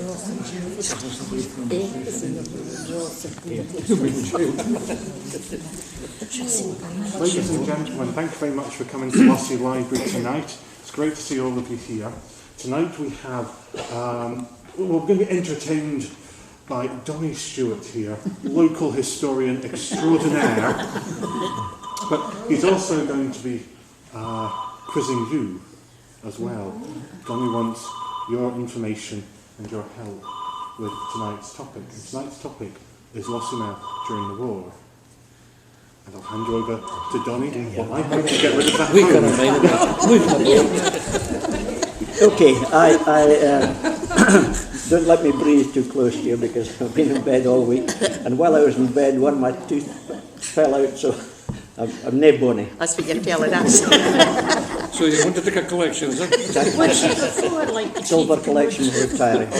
Ladies and gentlemen, thank you very much for coming to Lossie Library tonight. It's great to see all of you here. Tonight we have, we're going to be entertained by Donnie Stewart here, local historian extraordinaire, but he's also going to be quizzing you as well. Donnie wants your information and your help with tonight's topic. And tonight's topic is Lossie Mouth during the war. And I'll hand you over to Donnie. Well, I hope to get rid of that. Okay, don't let me breathe too close to you because I've been in bed all week. And while I was in bed, one of my tooth fell out, so I'm nae bonny. That's what you're telling us. So you want to take a collection, is it? Exactly. Silver collection is retiring.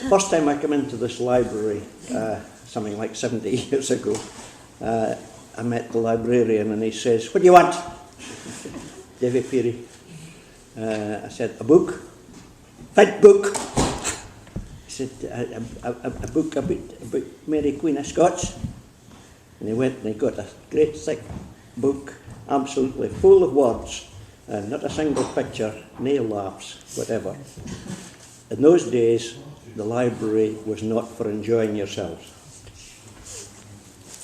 First time I came into this library, something like 70 years ago, I met the librarian and he says, "What do you want?" Davy Peary. I said, "A book." "What book?" He said, a book about Mary Queen of Scots. And he went and he got a great thick book, absolutely full of words, not a single picture, no laughs, whatever. In those days, the library was not for enjoying yourselves.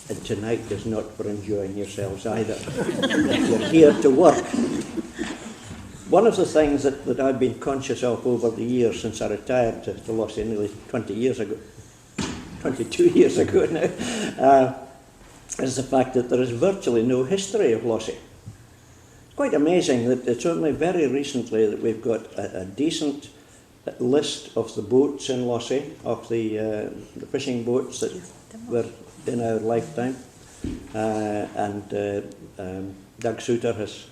And tonight is not for enjoying yourselves either. You're here to work. One of the things that I've been conscious of over the years since I retired to Lossie nearly 22 years ago now, is the fact that there is virtually no history of Lossie. It's quite amazing that it's only very recently that we've got a decent list of the boats in Lossie, of the fishing boats that were in our lifetime, and Doug Souter has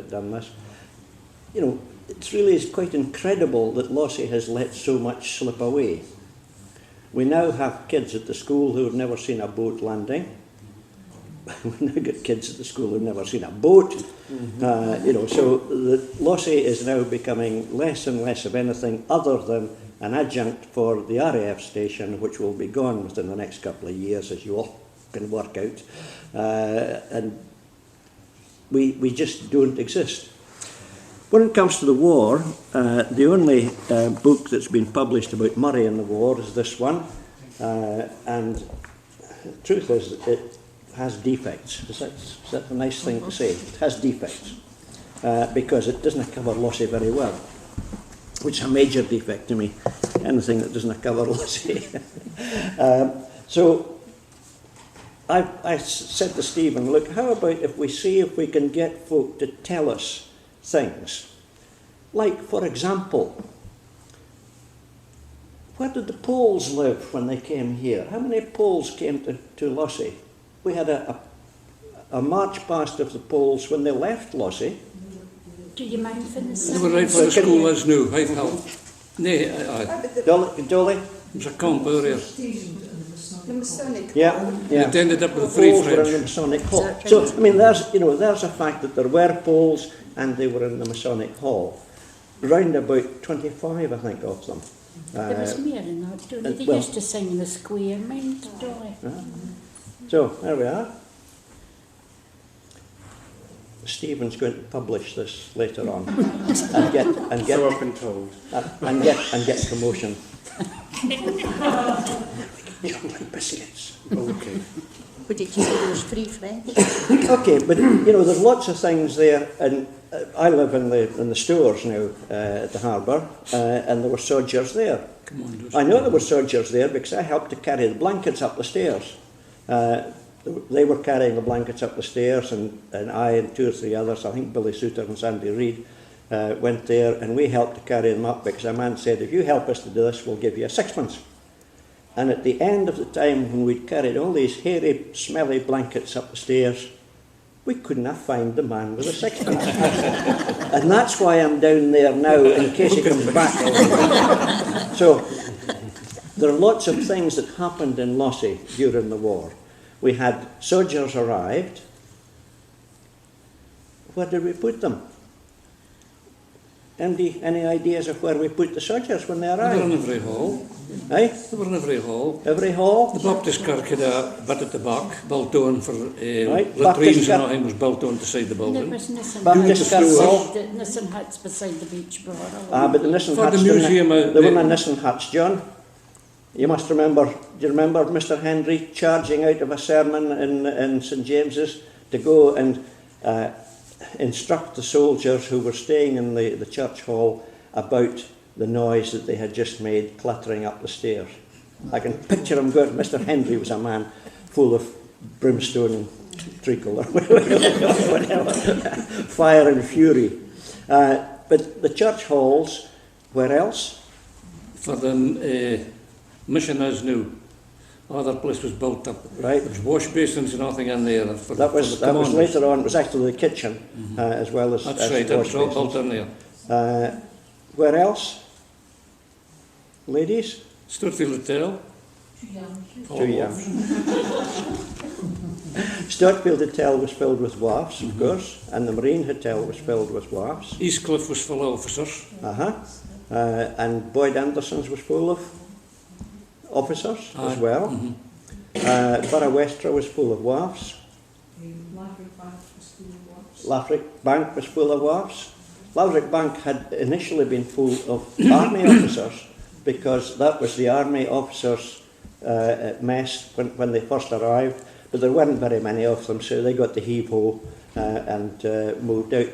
done this. You know, it really is quite incredible that Lossie has let so much slip away. We now have kids at the school who have never seen a boat landing. We've now got kids at the school who've never seen a boat. You know, so the Lossie is now becoming less and less of anything other than an adjunct for the RAF station, which will be gone within the next couple of years, as you all can work out. And we just don't exist. When it comes to the war, the only book that's been published about Murray and the war is this one. And the truth is, it has defects. Is that a nice thing to say? It has defects because it doesn't cover Lossie very well, which is a major defect to me, anything that doesn't cover Lossie. So I said to Stephen, look, how about if we see if we can get folk to tell us things? Like, for example, where did the Poles live when they came here? How many Poles came to Lossie? We had a march past of the Poles when they left Lossie. Do you mind for the They were right for the school as new, I felt. Dolly? There's a camp earlier. The Masonic. Yeah. It ended up with The three Poles were in the French. Masonic Hall. So, I mean, there's a fact that there were Poles and they were in the Masonic Hall. Round about 25, I think, of them. There was more in that, don't they? They well, used to sing in the square, mind, Dolly? So, there we are. Stephen's going to publish this later on and get So I've been told. and get promotion. Chocolate biscuits. Okay. What did you say, there was three French? Okay, but you know, there's lots of things there, and I live in the stores now at the harbour, and there were sodgers there. Come on, I know there were sodgers there because I helped to carry the blankets up the stairs. They were carrying the blankets up the stairs, and I and two or three others, I think Billy Souter and Sandy Reid, went there, and we helped to carry them up because a man said, if you help us to do this, we'll give you a sixpence. And at the end of the time, when we'd carried all these hairy, smelly blankets up the stairs, we couldn't find the man with a sixpence. And that's why I'm down there now, in case he comes back. So, there are lots of things that happened in Lossie during the war. We had soldiers arrived. Where did we put them? any ideas of where we put the sodgers when they They were in arrived? every hall. Eh? They were in every hall. Every hall? The Baptist kirk had a bit at the back, built on for Right, latrines Baptist and kirk. everything was built on the side of the There building. was Nissan Baptist Huts Kirk Hall. beside the Nissan Huts beside the beach bar. But the Nissan For the huts, museum, they weren't Nissan huts, John. You must remember, do you remember Mr Henry charging out of a sermon in St James's to go and instruct the soldiers who were staying in the church hall about the noise that they had just made clattering up the stairs. I can picture him going. Mr Henry was a man full of brimstone and treacle or whatever, fire and fury. But the church halls, where else? For the mission as new. Other place was built up. Right. There was wash basins and nothing in there. For, That for was the that was commanders. later on. It was actually the kitchen as well as That's as right, the that wash was all basins. built in there. Where else? Ladies? Sturfield Hotel. Too young. Sturtfield Hotel was filled with wharfs, of course, and the Marine Hotel was filled with wharfs. Eastcliff was full of officers. And Boyd Anderson's was full of officers as Aye. well. Borough Westra was full of wharfs. Laverick Bank was full of wharfs. Laverick Bank had initially been full of army officers because that was the army officers' mess when they first arrived, but there weren't very many of them, so they got the heave-ho and moved out.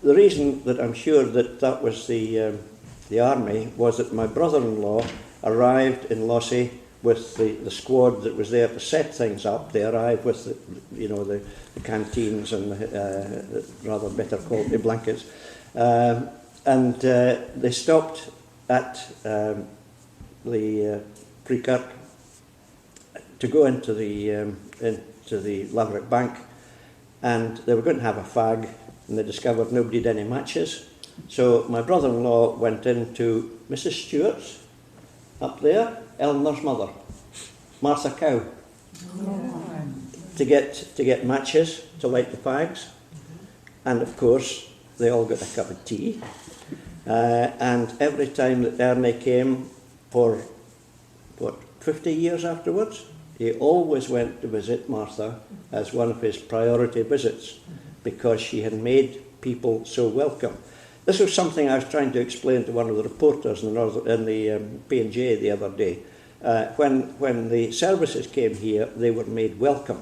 The reason that I'm sure that that was the army was that my brother-in-law arrived in Lossie with the squad that was there to set things up. They arrived with the canteens and the rather better quality blankets, and they stopped at the Pre-Kirk to go into the Laverick Bank, and they were going to have a fag, and they discovered nobody had any matches. So my brother-in-law went into Mrs. Stewart's up there, Eleanor's mother, Martha Cow, to get matches to light the fags, and of course they all got a cup of tea. And every time that Ernie came for 50 years afterwards, he always went to visit Martha as one of his priority visits because she had made people so welcome. This was something I was trying to explain to one of the reporters in the P&J the other day. When the services came here, they were made welcome.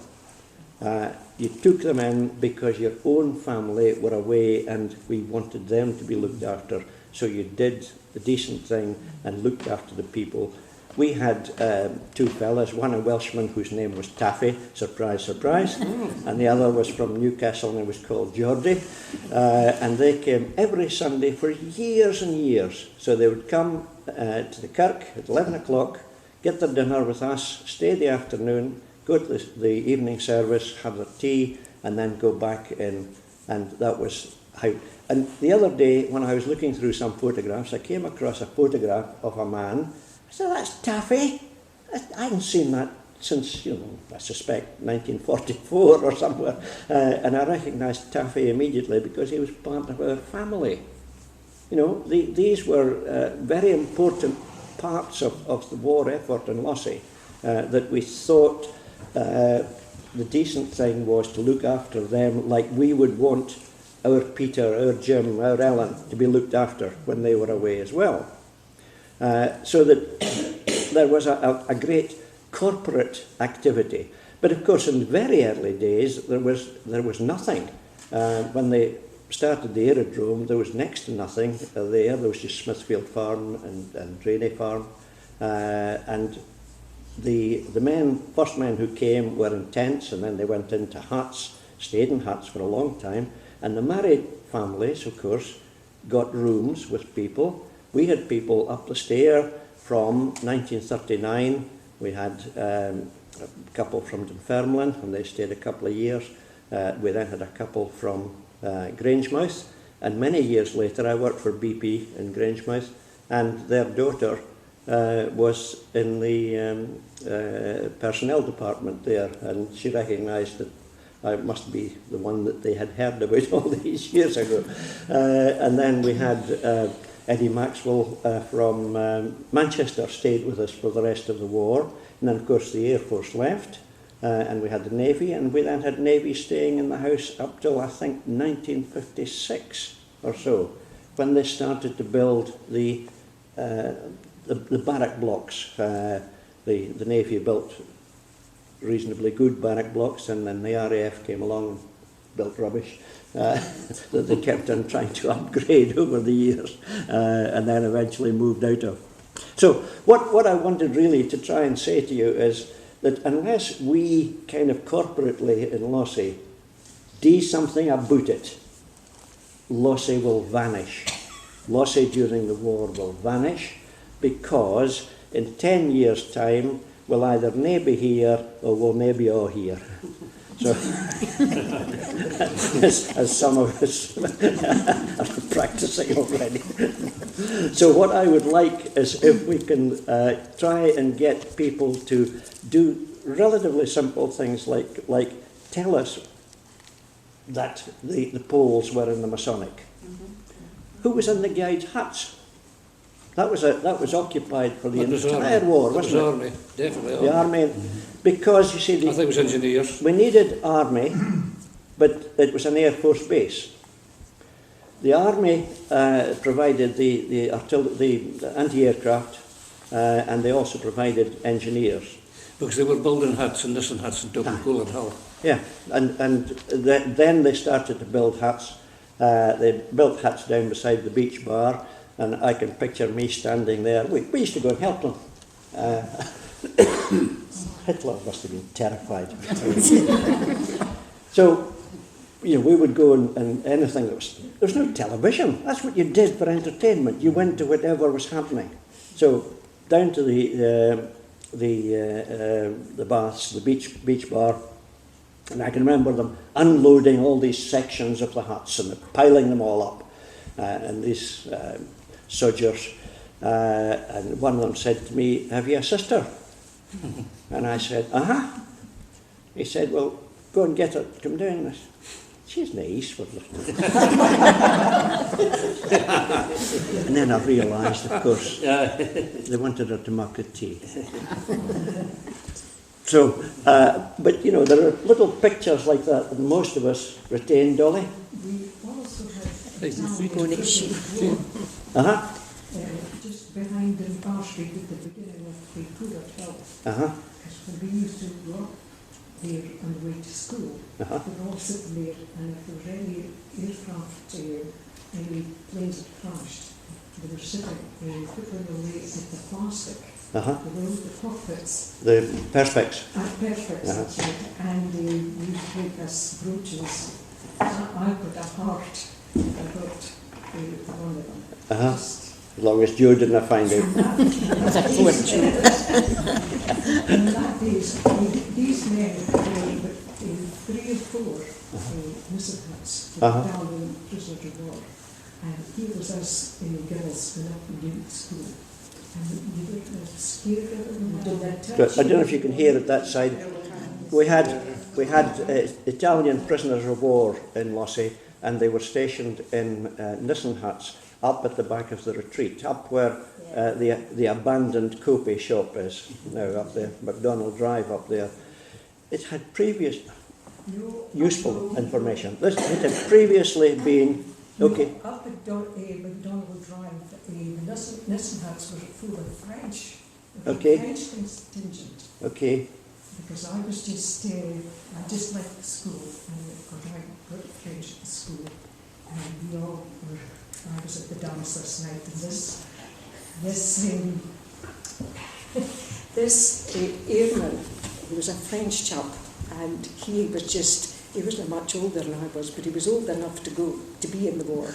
You took them in because your own family were away and we wanted them to be looked after. So you did the decent thing and looked after the people. We had two fellas, one a Welshman whose name was Taffy, surprise, surprise, and the other was from Newcastle and he was called Geordie. And they came every Sunday for years and years. So they would come to the kirk at 11 o'clock, get their dinner with us, stay the afternoon, go to the evening service, have their tea, and then go back in. And that was how. And the other day, when I was looking through some photographs, I came across a photograph of a man. I said, "That's Taffy. I haven't seen that since, I suspect 1944 or somewhere." And I recognised Taffy immediately because he was part of our family. These were very important parts of the war effort in Lossie that we thought the decent thing was to look after them like we would want our Peter, our Jim, our Ellen to be looked after when they were away as well. So that there was a great corporate activity. But of course in the very early days there was nothing. When they started the aerodrome there was next to nothing there. There was just Smithfield Farm and Drainey Farm. And the first men who came were in tents and then they went into huts, stayed in huts for a long time. And the married families, of course, got rooms with people. We had people up the stair from 1939. We had a couple from Dunfermline, and they stayed a couple of years. We then had a couple from Grangemouth, and many years later I worked for BP in Grangemouth, and their daughter was in the personnel department there, and she recognised that It must be the one that they had heard about all these years ago. And then we had Eddie Maxwell from Manchester stayed with us for the rest of the war. And then, of course, the Air Force left. And we had the Navy, and we then had Navy staying in the house up till, I think, 1956 or so, when they started to build the barrack blocks. The Navy built reasonably good barrack blocks, and then the RAF came along and built rubbish that they kept on trying to upgrade over the years, and then eventually moved out of. So what I wanted really to try and say to you is that unless we kind of corporately in Lossie do something about it, Lossie will vanish. Lossie during the war will vanish, because in 10 years' time we'll either nae be here or we'll nae be all here. So, as some of us are practicing already. So what I would like is if we can try and get people to do relatively simple things like tell us that the Poles were in the Masonic. Who was in the guides' huts? That was occupied for the entire war, wasn't it? It was army, definitely army. The army, because you see, I think it was engineers. we needed army, but it was an Air Force base. The army provided the anti-aircraft, and they also provided engineers. Because they were building huts and Nissen huts in Dublin and Hull. Yeah, and then they started to build huts. They built huts down beside the beach bar, and I can picture me standing there. We used to go and help them. Hitler must have been terrified. So, we would go and anything that was... There was no television. That's what you did for entertainment. You went to whatever was happening. So, down to the baths, the beach bar, and I can remember them unloading all these sections of the huts and piling them all up. And these sodgers, and one of them said to me, "Have you a sister?" And I said, "Uh-huh." He said, "Well, go and get her, come down." And I said, "She's nice." And then I realised, of course, they wanted her to make a tea. So, but there are little pictures like that most of us retain, Dolly. We also have just behind the bar street at the beginning of the Poodle Hill. Because when we used to walk there on the way to school, we were all sitting there, and if there was any aircraft, any planes that crashed, they were sitting whipping away at the plastic. The cockpits. The perspex. Perspex, that's right. And they used to make us brooches. I put a heart about one of them. As long as Joe didn't find out. In that days, these men were in 3 or 4 Nissen huts down in prisoners of war. And here was us girls going up and doing school. And you were scared of them. But I don't know if you can hear at that side. We had Italian prisoners of war in Lossie, and they were stationed in Nissen huts up at the back of the retreat, up where the abandoned Cope shop is now, up there, McDonald Drive up there. It had previous useful information. It had previously been okay. Up at McDonald Drive, the Nissen huts were full of French. Okay. French contingent. Okay. Because I was just, I just left the school, and I got French at the school, and we all were, I was at the dance last night, and this airman, he was a French chap, and he wasn't much older than I was, but he was old enough to be in the war.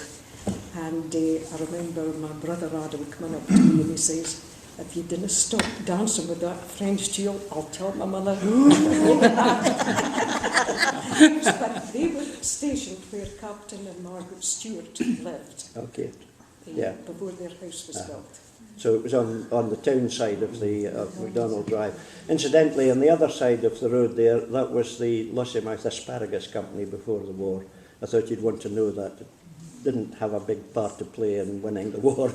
And I remember my brother Adam coming up to me and he says, "If you didn't stop dancing with that French tune, I'll tell my mother." But they were stationed where Captain and Margaret Stewart lived. Okay. Yeah. before their house was built. So it was on the town side of the McDonald Drive. Incidentally, on the other side of the road there, that was the Lossiemouth Asparagus Company before the war. I thought you'd want to know that. It didn't have a big part to play in winning the war.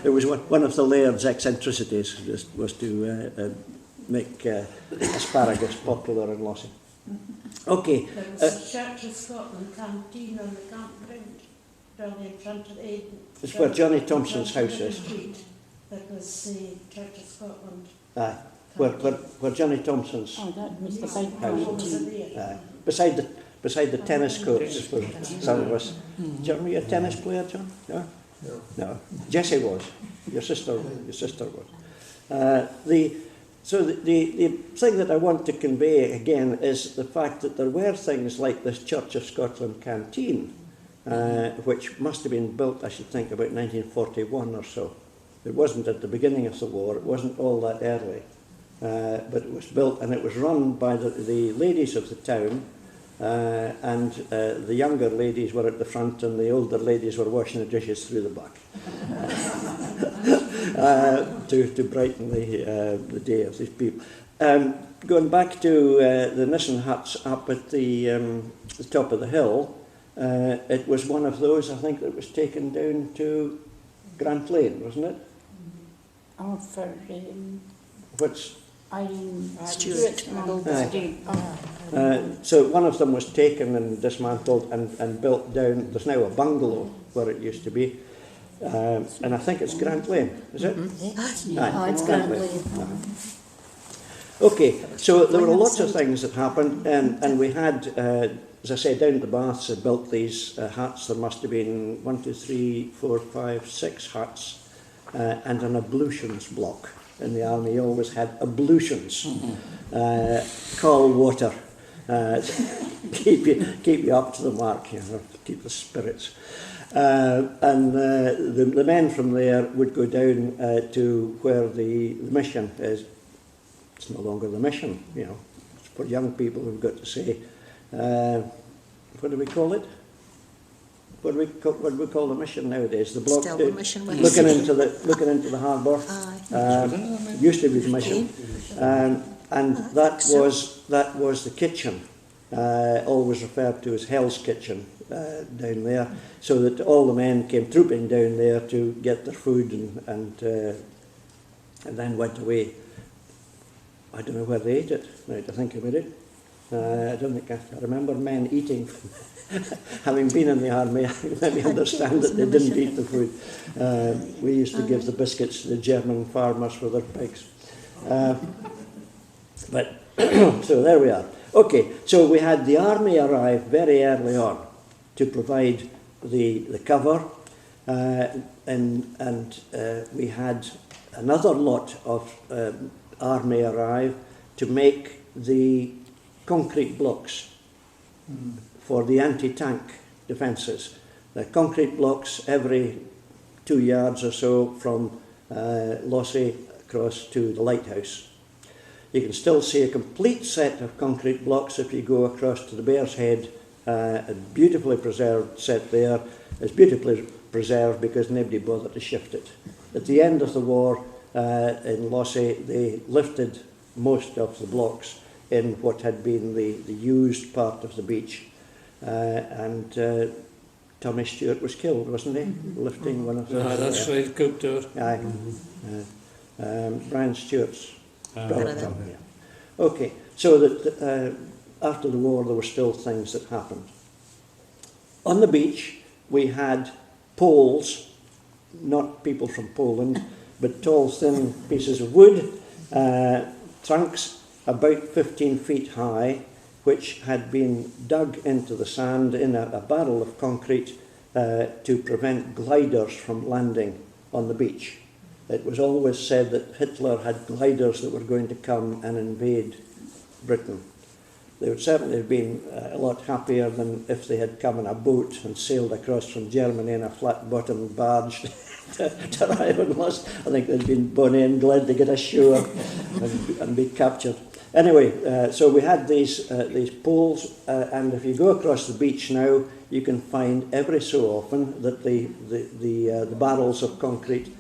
It was one of the Laird's eccentricities was to make asparagus popular in Lossie. Okay. There was a Church of Scotland canteen on the campground down in front of the... It's where Johnny Thompson's house is. That was the Church of Scotland. Aye. Where Johnny Thompson's Oh, that was the big house. canteen. Beside the tennis courts for some of us. John, were you a tennis player, John? No? No. Jessie was. Your sister was. So the thing that I want to convey again is the fact that there were things like this Church of Scotland canteen, which must have been built, I should think, about 1941 or so. It wasn't at the beginning of the war, it wasn't all that early, but it was built and it was run by the ladies of the town, and the younger ladies were at the front and the older ladies were washing the dishes through the back. To brighten the day of these people. Going back to the Nissen huts up at the top of the hill, it was one of those, I think, that was taken down to Grant Lane, wasn't it? Oh, for Which, Irene Stewart. so one of them was taken and dismantled and built down. There's now a bungalow where it used to be. And I think it's Grant Lane, is it? Oh, it's Grant Lane. Okay, so there were lots of things that happened, and we had, as I said, down at the baths, they built these huts. There must have been 1, 2, 3, 4, 5, 6 huts, and an ablutions block. In the army, you always had ablutions, cold water, keep you up to the mark, keep the spirits. And the men from there would go down to where the mission is. It's no longer the mission, It's for young people who've got to say, what do we call it? What do we call the mission nowadays? The block Still the mission west. looking into the harbour. Used to be the mission, and that was the kitchen, always referred to as Hell's Kitchen. Down there, so that all the men came trooping down there to get their food and then went away. I don't know where they ate it. Right, I think about it. I don't think I remember men eating. Having been in the army, let me understand that they didn't eat the food. We used to give the biscuits to the German farmers for their pigs. But so there we are. Okay, so we had the army arrive very early on to provide the cover, and we had another lot of army arrive to make the concrete blocks for the anti-tank defences. The concrete blocks every 2 yards or so from Lossie across to the lighthouse. You can still see a complete set of concrete blocks if you go across to the Bear's Head. A beautifully preserved set there. It's beautifully preserved because nobody bothered to shift it. At the end of the war in Lossie, they lifted most of the blocks in what had been the used part of the beach. And Tommy Stewart was killed, wasn't he? Lifting one of the... That's right, Couture. Aye. Brian Stewart's brother. Yeah. Okay, so that... after the war, there were still things that happened. On the beach, we had poles, not people from Poland, but tall, thin pieces of wood, trunks about 15 feet high, which had been dug into the sand in a barrel of concrete to prevent gliders from landing on the beach. It was always said that Hitler had gliders that were going to come and invade Britain. They would certainly have been a lot happier than if they had come in a boat and sailed across from Germany in a flat-bottomed barge to arrive in Loss. I think they'd been bonny and glad to get ashore and be captured. Anyway, so we had these poles, and if you go across the beach now, you can find every so often that the barrels of concrete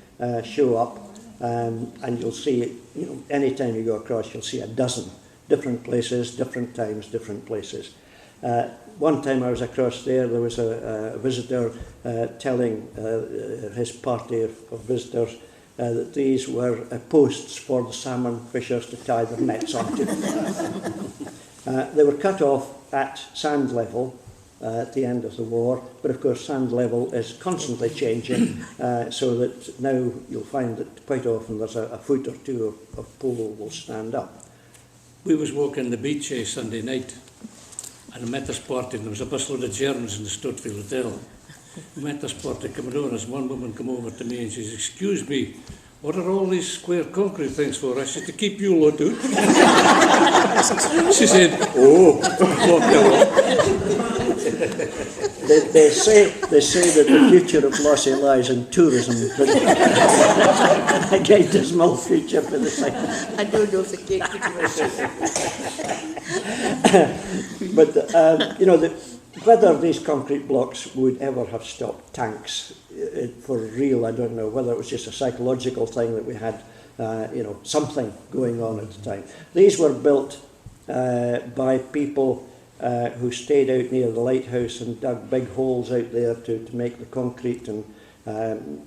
show up, and you'll see, you know, any time you go across, you'll see a dozen different places, different times, different places. One time I was across there was a visitor telling his party of visitors that these were posts for the salmon fishers to tie their nets onto. They were cut off at sand level at the end of the war, but of course sand level is constantly changing, so that now you'll find that quite often there's a foot or two of pole will stand up. We was walking the beach Sunday night, and I met this party, and there was a busload of Germans in the Stutfield Hotel. We met this party coming over, and one woman come over to me and she says, "Excuse me, what are all these square concrete things for?" I said, "To keep you lot out." She said, "Oh, walked along." They say that the future of Lossie lies in tourism. A great dismal future for the site. I don't know if the cake was But you know, whether these concrete blocks would ever have stopped tanks, for real, I don't know. Whether it was just a psychological thing that we had, you know, something going on at the time. These were built by people who stayed out near the lighthouse and dug big holes out there to make the concrete, and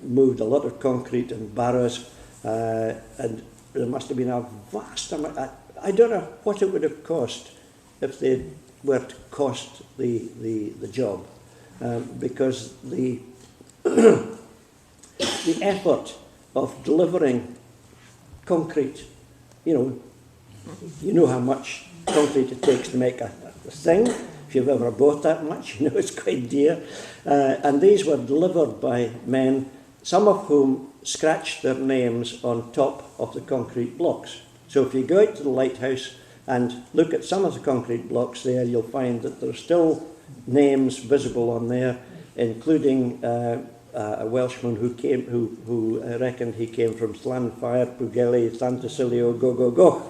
moved a lot of concrete in barrows, and there must have been a vast amount. I don't know what it would have cost if they were to cost the job, because the the effort of delivering concrete, you know how much concrete it takes to make a thing. If you've ever bought that much, you know it's quite dear. And these were delivered by men, some of whom scratched their names on top of the concrete blocks. So if you go out to the lighthouse and look at some of the concrete blocks there, you'll find that there are still names visible on there, including a Welshman who reckoned he came from Llanfair, Pwgelly, Llantysilio, go.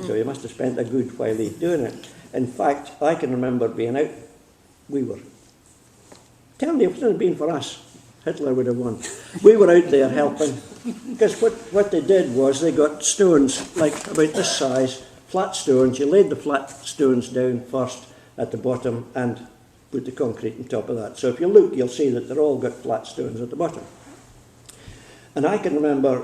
So he must have spent a good while doing it. In fact, I can remember being out, we were, tell me, if it hadn't been for us, Hitler would have won. We were out there helping, because what they did was they got stones, like about this size, flat stones. You laid the flat stones down first at the bottom and put the concrete on top of that. So if you look, you'll see that they're all got flat stones at the bottom. And I can remember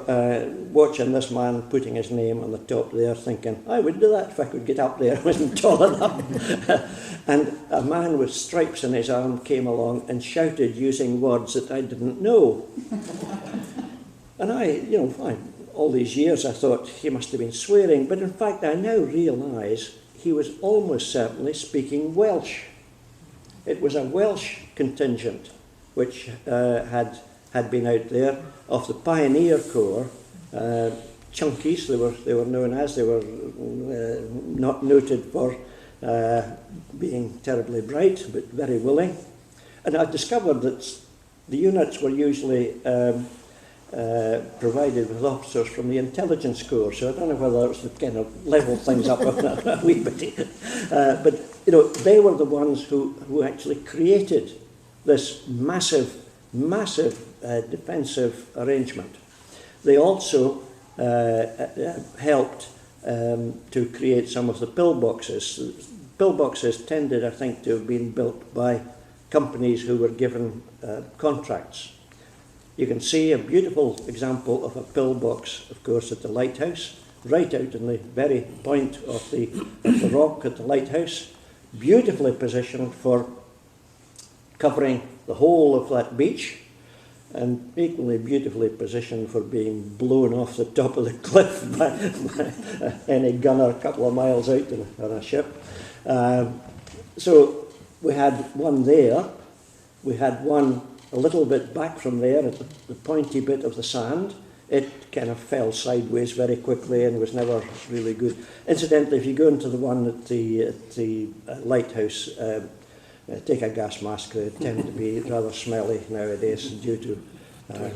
watching this man putting his name on the top there, thinking, I would do that if I could get up there. I wasn't tall enough. And a man with stripes on his arm came along and shouted using words that I didn't know. And all these years I thought he must have been swearing, but in fact I now realise he was almost certainly speaking Welsh. It was a Welsh contingent which had been out there of the Pioneer Corps, chunkies they were known as. They were not noted for being terribly bright, but very willing. And I discovered that the units were usually provided with officers from the intelligence corps, so I don't know whether it was to kind of level things up a wee bit. But they were the ones who actually created this massive defensive arrangement. They also helped to create some of the pillboxes. Pillboxes tended, I think, to have been built by companies who were given contracts. You can see a beautiful example of a pillbox, of course, at the lighthouse, right out in the very point of the rock at the lighthouse, beautifully positioned for covering the whole of that beach, and equally beautifully positioned for being blown off the top of the cliff by any gunner a couple of miles out on a ship. So we had one there, we had one a little bit back from there at the pointy bit of the sand. It kind of fell sideways very quickly and was never really good. Incidentally, if you go into the one at the lighthouse, take a gas mask. They tend to be rather smelly nowadays due to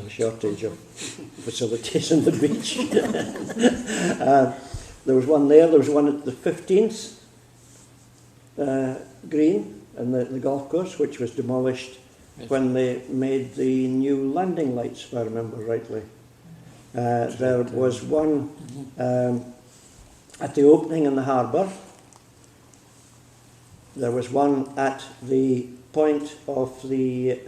shortage of facilities on the beach. there was one there. There was one at the 15th green in the golf course, which was demolished when they made the new landing lights, if I remember rightly. There was one at the opening in the harbour. There was one at the point of the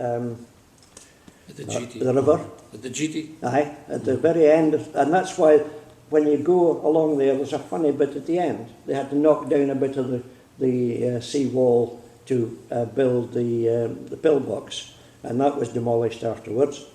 GT. the river. At the GT. Aye, at the very end, and that's why when you go along there's a funny bit at the end. They had to knock down a bit of the sea wall to build the pillbox, and that was demolished afterwards.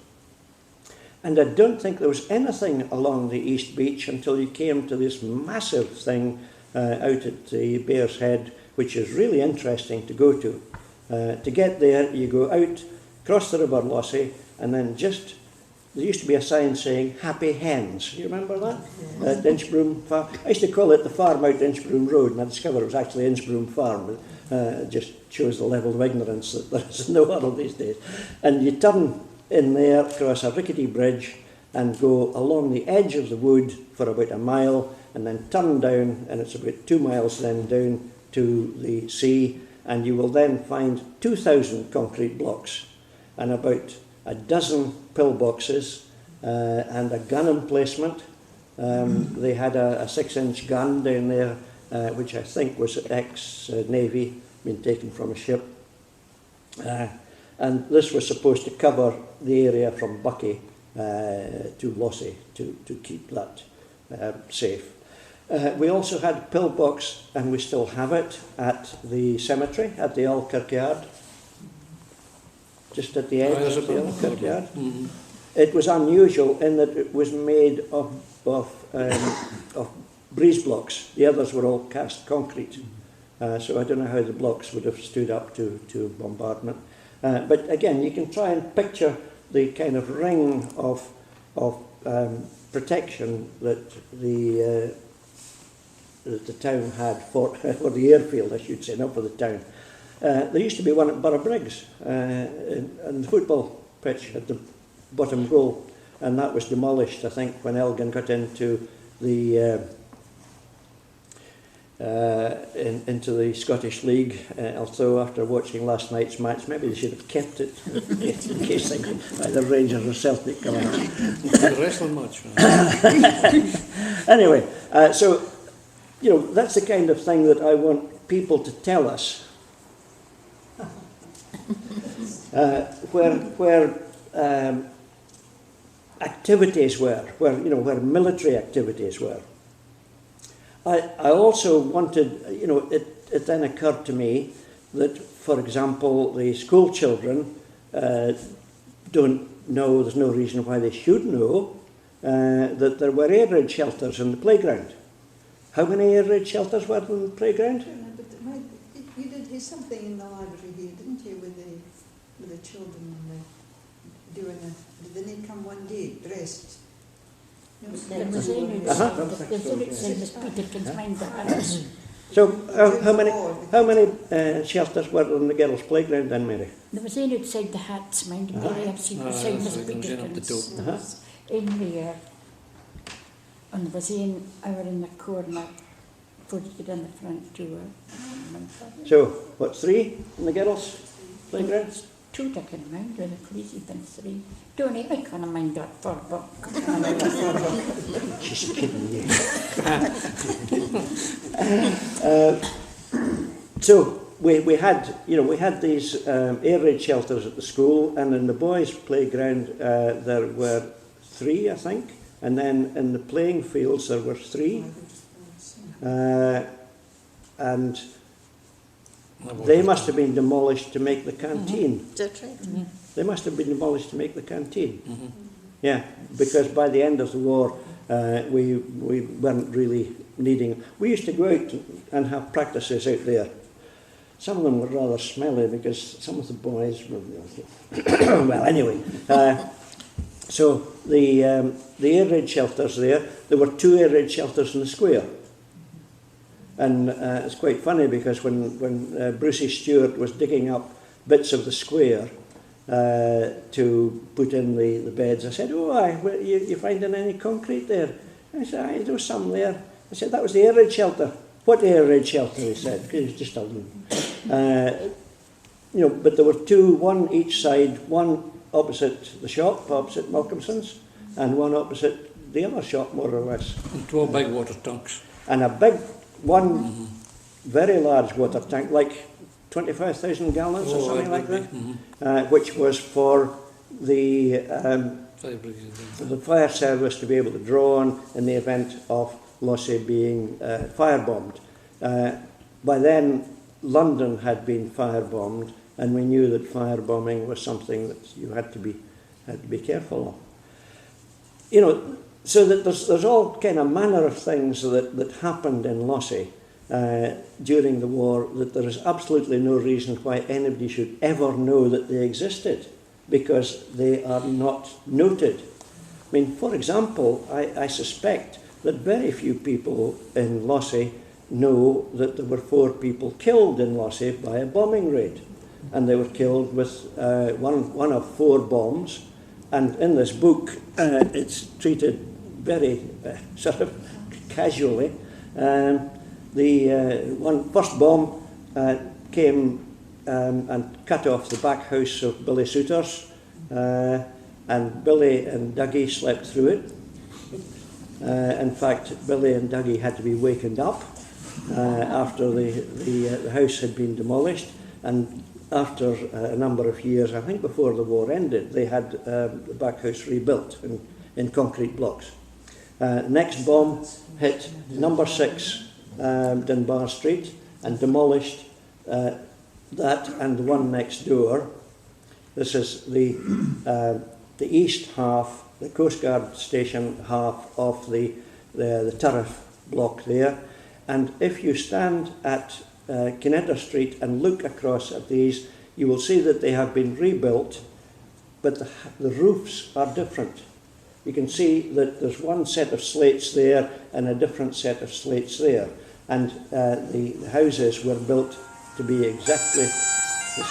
And I don't think there was anything along the East Beach until you came to this massive thing out at the Bear's Head, which is really interesting to go to. To get there, you go out, cross the River Lossie, and then there used to be a sign saying Happy Hens. You remember that? At Inchbroom Farm. I used to call it the farm out Inchbroom Road, and I discovered it was actually Inchbroom Farm. It just shows the level of ignorance that there is in the world these days. And you turn in there, cross a rickety bridge, and go along the edge of the wood for about a mile, and then turn down, and it's about 2 miles then down to the sea, and you will then find 2,000 concrete blocks and about a dozen pillboxes and a gun emplacement. They had a 6-inch gun down there, which I think was ex-Navy, been taken from a ship. And this was supposed to cover the area from Buckie to Lossie to keep that safe. We also had pillbox, and we still have it, at the cemetery, at the old kirkyard, just at the edge of the old kirkyard. Mm-hmm. It was unusual in that it was made of breeze blocks. The others were all cast concrete. So I don't know how the blocks would have stood up to bombardment. But again, you can try and picture the kind of ring of protection that the town had for the airfield, I should say, not for the town. There used to be one at Borough Briggs, in the football pitch at the bottom goal, and that was demolished, I think, when Elgin got into the into the Scottish League. Although after watching last night's match, maybe they should have kept it in case the Rangers or Celtic come out. The wrestling match. Anyway, so you know, that's the kind of thing that I want people to tell us. Where activities were, where military activities were. I also wanted, it then occurred to me that, for example, the school children don't know, there's no reason why they should know, that there were air raid shelters in the playground. How many air raid shelters were in the playground? You did have something in the library here, didn't you, with the children and did they not come one day dressed? There was any So how many shelters were in the girls' playground then, Mary? There was any outside the hats, mind you, I've seen beside Miss Peterkin's. There was in there, and there was in over in the corner, before you get in the front door. So, what, 3 in the girls' playground? 2 I can mind, with the police even 3. Don't I can't mind that far back. She's kidding you. So we had these air raid shelters at the school, and in the boys' playground there were 3, I think, and then in the playing fields there were 3, and they must have been demolished to make the canteen. That's right. Mm-hmm. They must have been demolished to make the canteen. Mm-hmm. Yeah, because by the end of the war, we weren't really needing. We used to go out and have practices out there. Some of them were rather smelly because some of the boys were. Well, anyway. So the air raid shelters there were 2 air raid shelters in the square. And it's quite funny because when Brucey Stewart was digging up bits of the square to put in the beds, I said, you finding any concrete there? I said, there was some there. I said, that was the air raid shelter. What air raid shelter, he said, because he was just a loon. But there were two, one each side, one opposite the shop, opposite Malcolmson's, and one opposite the other shop, more or less. And 2 big water tanks. And a big, one very large water tank, like 25,000 gallons or something like that, which was for the fire service to be able to draw on in the event of Lossie being firebombed. By then, London had been firebombed, and we knew that firebombing was something that you had to be careful of. So that there's all kind of manner of things that happened in Lossie during the war, that there is absolutely no reason why anybody should ever know that they existed, because they are not noted. I mean, for example, I suspect that very few people in Lossie know that there were 4 people killed in Lossie by a bombing raid, and they were killed with one of 4 bombs. And in this book, it's treated very sort of casually. The first bomb came and cut off the back house of Billy Souters, and Billy and Dougie slept through it. In fact, Billy and Dougie had to be wakened up after the house had been demolished, and after a number of years, I think before the war ended, they had the back house rebuilt in concrete blocks. Next bomb hit number 6 Dunbar Street and demolished that and the one next door. This is the east half, the Coast Guard station half of the turret block there. And if you stand at Kinnetter Street and look across at these, you will see that they have been rebuilt, but the roofs are different. You can see that there's one set of slates there and a different set of slates there. And the houses were built to be exactly the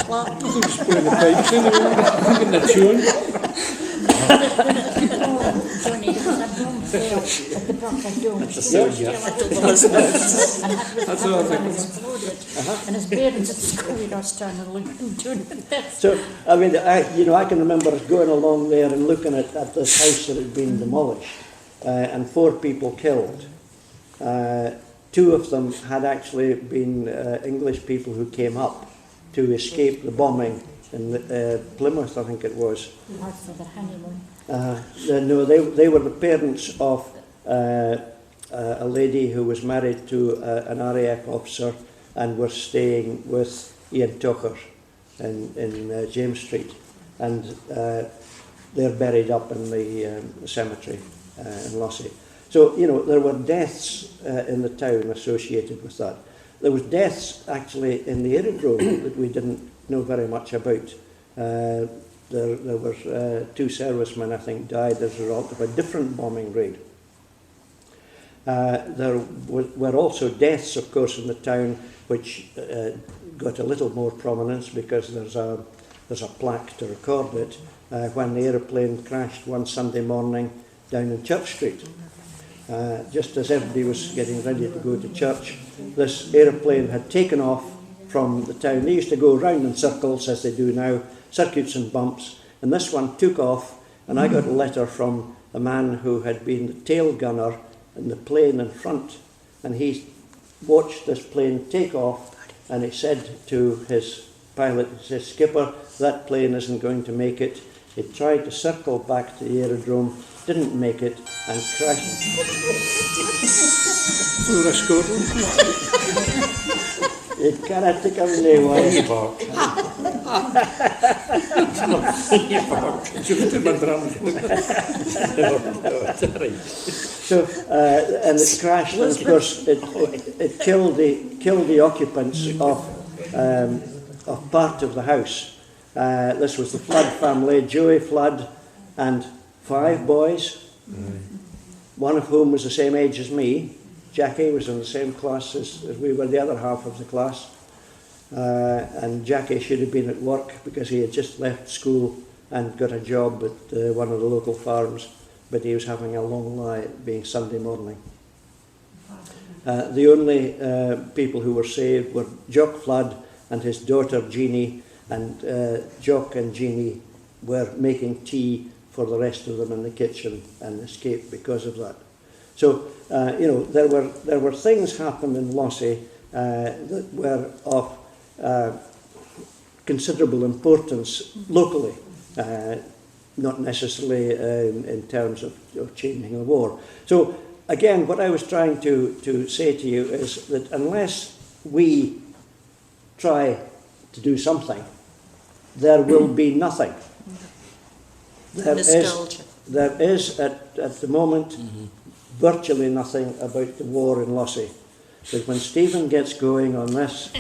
Putting the pipes in there, the tune. Johnny, there was a bomb fell at the back of Dome. That's all I think. Exploded. And his parents at school were all standing looking doing this. So, I mean, I can remember us going along there and looking at this house that had been demolished, and 4 people killed. 2 of them had actually been English people who came up to escape the bombing in Plymouth, I think it was. Not for the honeymoon. No, they were the parents of a lady who was married to an RAF officer and were staying with Ian Tucker in James Street. And they're buried up in the cemetery in Lossie. So, there were deaths in the town associated with that. There was deaths actually in the aerodrome that we didn't know very much about. There were 2 servicemen, I think, died as a result of a different bombing raid. There were also deaths, of course, in the town, which got a little more prominence because there's a plaque to record it, when the aeroplane crashed one Sunday morning down in Church Street. Just as everybody was getting ready to go to church, this aeroplane had taken off from the town. They used to go round in circles, as they do now, circuits and bumps, and this one took off, and I got a letter from a man who had been the tail gunner in the plane in front, and he watched this plane take off, and he said to his pilot, he says, "Skipper, that plane isn't going to make it." He tried to circle back to the aerodrome, didn't make it, and crashed. It cannot take a minute away. So, and it crashed, and of course it killed the occupants of part of the house. This was the Flood family, Joey Flood and 5 boys, one of whom was the same age as me. Jackie was in the same class as we were, the other half of the class. And Jackie should have been at work because he had just left school and got a job at one of the local farms but he was having a long lie, being Sunday morning. The only people who were saved were Jock Flood and his daughter Jeanie, and Jock and Jeanie were making tea for the rest of them in the kitchen and escaped because of that. So, there were things happened in Lossie that were of considerable importance locally, not necessarily in terms of changing the war. So, again, what I was trying to say to you is that unless we try to do something, there will be nothing. There is at the moment virtually nothing about the war in Lossie. But when Stephen gets going on this...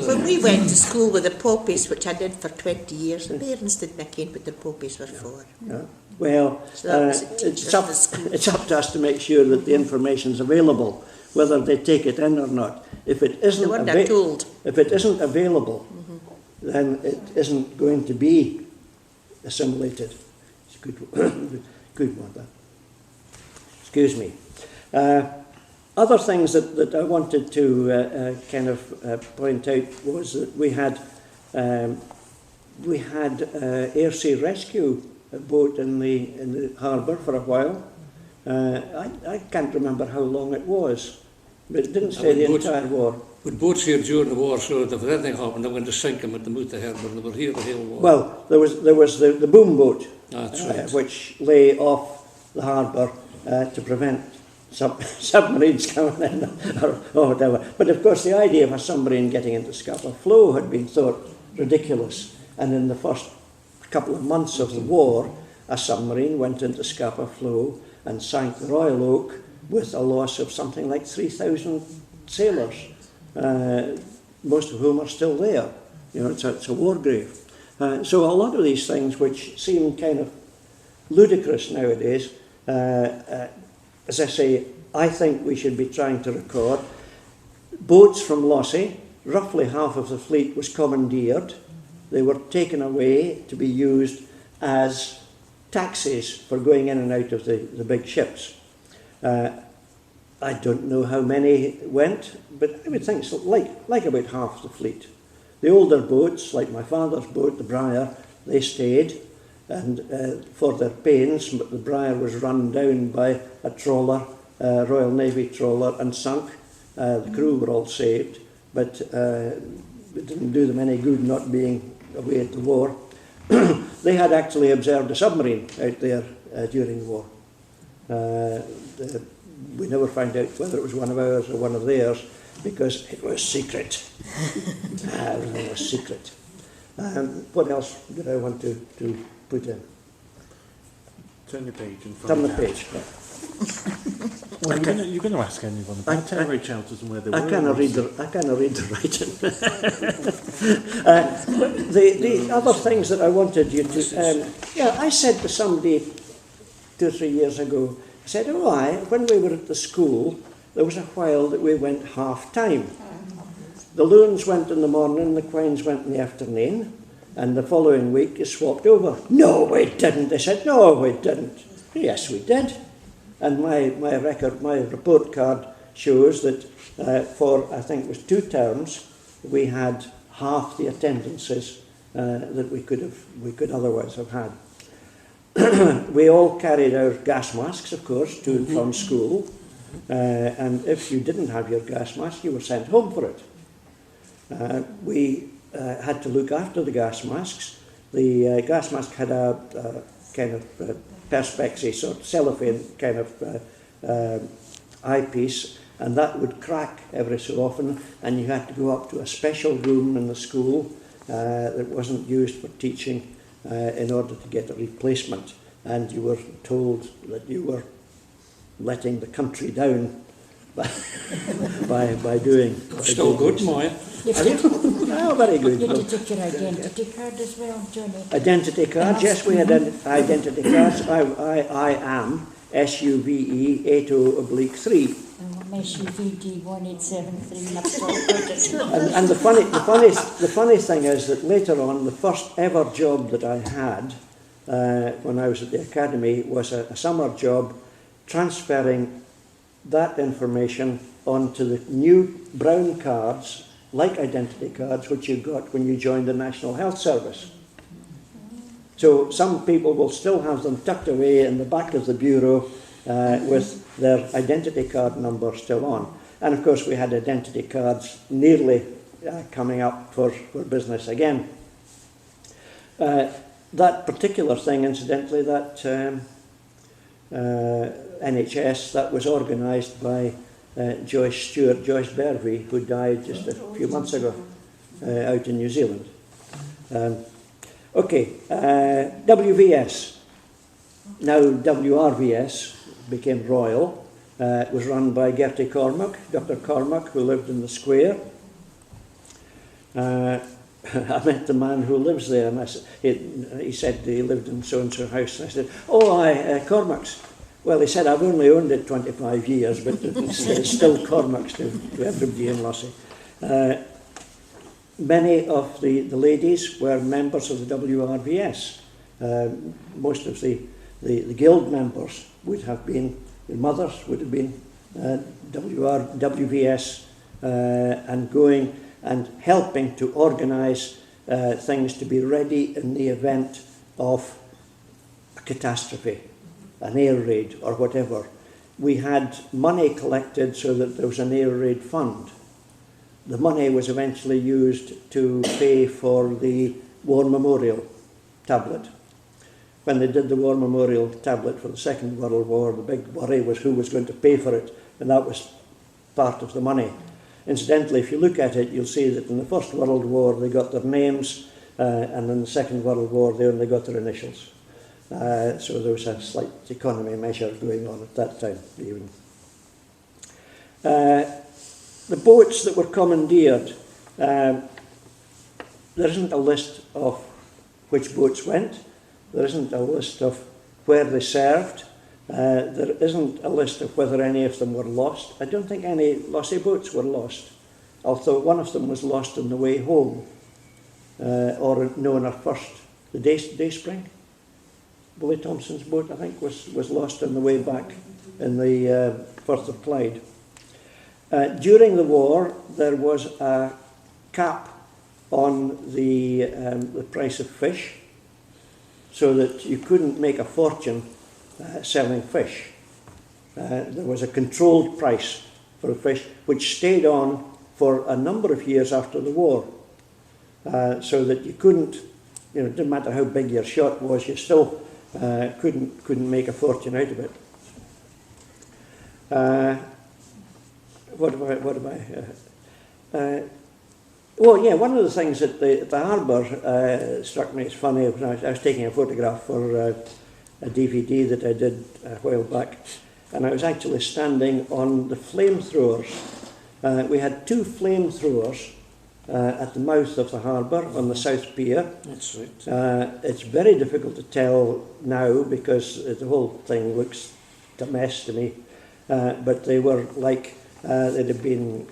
When we went to school with the poppies, which I did for 20 years, the parents didn't care what the poppies were for. Yeah. Well, So it's up to us to make sure that the information's available, whether they take it in or not. If it isn't, if it isn't available, then it isn't going to be assimilated. It's a good one, that. Excuse me. Other things that I wanted to point out was that we had air sea rescue boat in the harbour for a while. I can't remember how long it was, but it didn't stay the entire war. With boats here during the war, so if anything happened, they went to sink them at the mouth of the harbour. They were here the whole war. Well, there was the boom boat, right. which lay off the harbour to prevent submarines coming in or whatever. But of course, the idea of a submarine getting into Scapa Flow had been thought ridiculous. And in the first couple of months of the war, a submarine went into Scapa Flow and sank the Royal Oak with a loss of something like 3,000 sailors, most of whom are still there. You know, it's a war grave. So a lot of these things, which seem kind of ludicrous nowadays, as I say, I think we should be trying to record. Boats from Lossie, roughly half of the fleet was commandeered. They were taken away to be used as taxis for going in and out of the big ships. I don't know how many went, but I would think so, like about half the fleet. The older boats, like my father's boat, the Briar, they stayed, and for their pains, but the Briar was run down by a trawler, Royal Navy trawler, and sunk. The crew were all saved, but it didn't do them any good not being away at the war. They had actually observed a submarine out there during the war. We never found out whether it was one of ours or one of theirs, because it was secret. Everything was secret. What else did I want to put in? Turn the page in front. Turn the page. Well, you're going to ask anyone about terrorage shelters and where they were. I cannot read the writing. The other things that I wanted you to... I said to somebody 2 or 3 years ago, I said, when we were at the school, there was a while that we went half-time. The loons went in the morning, the Quines went in the afternoon, and the following week you swapped over. No, we didn't. They said, no, we didn't. Yes, we did. And my report card shows that for, I think it was 2 terms, we had half the attendances that we could otherwise have had. We all carried our gas masks, of course, to and from school, and if you didn't have your gas mask, you were sent home for it. We had to look after the gas masks. The gas mask had a kind of perspex or cellophane kind of eyepiece, and that would crack every so often, and you had to go up to a special room in the school that wasn't used for teaching in order to get a replacement, and you were told that you were letting the country down by doing... Still good, Maya. Oh, very good. You had to take your identity card as well, Johnny. Identity cards, yes, we had identity cards. I am SUVE 80/3. I'm SUVD 1873. And the funny thing is that later on, the first ever job that I had when I was at the academy was a summer job transferring that information onto the new brown cards, like identity cards, which you got when you joined the National Health Service. So some people will still have them tucked away in the back of the bureau with their identity card number still on. And of course we had identity cards nearly coming up for business again. That particular thing, incidentally, that NHS, that was organised by Joyce Bervey, who died just a few months ago out in New Zealand. WVS, now WRVS, became Royal. It was run by Gertie Cormack, Dr. Cormack, who lived in the square. I met the man who lives there, and he said he lived in so-and-so house. And I said, oh, aye, Cormack's. Well, he said, I've only owned it 25 years, but it's still Cormack's to everybody in Lossie. Many of the ladies were members of the WRVS. Most of the guild members would have been, their mothers would have been WVS, and going and helping to organise things to be ready in the event of a catastrophe, an air raid or whatever. We had money collected so that there was an air raid fund. The money was eventually used to pay for the War Memorial tablet. When they did the War Memorial tablet for the Second World War, the big worry was who was going to pay for it, and that was part of the money. Incidentally, if you look at it, you'll see that in the First World War they got their names, and in the Second World War they only got their initials. So there was a slight economy measure going on at that time, even. The boats that were commandeered, there isn't a list of which boats went. There isn't a list of where they served. There isn't a list of whether any of them were lost. I don't think any Lossie boats were lost, although one of them was lost on the way home, or no, in our first, the Dayspring. Willie Thompson's boat, I think, was lost on the way back in the Firth of Clyde. During the war, there was a cap on the price of fish, so that you couldn't make a fortune selling fish. There was a controlled price for the fish, which stayed on for a number of years after the war, so that you couldn't, it didn't matter how big your shot was, you still couldn't make a fortune out of it. Oh yeah, one of the things at the harbour struck me as funny when I was taking a photograph for a DVD that I did a while back, and I was actually standing on the flamethrowers. We had two flamethrowers at the mouth of the harbour on the South Pier. That's right. It's very difficult to tell now because the whole thing looks a mess to me, but they were like, they'd have been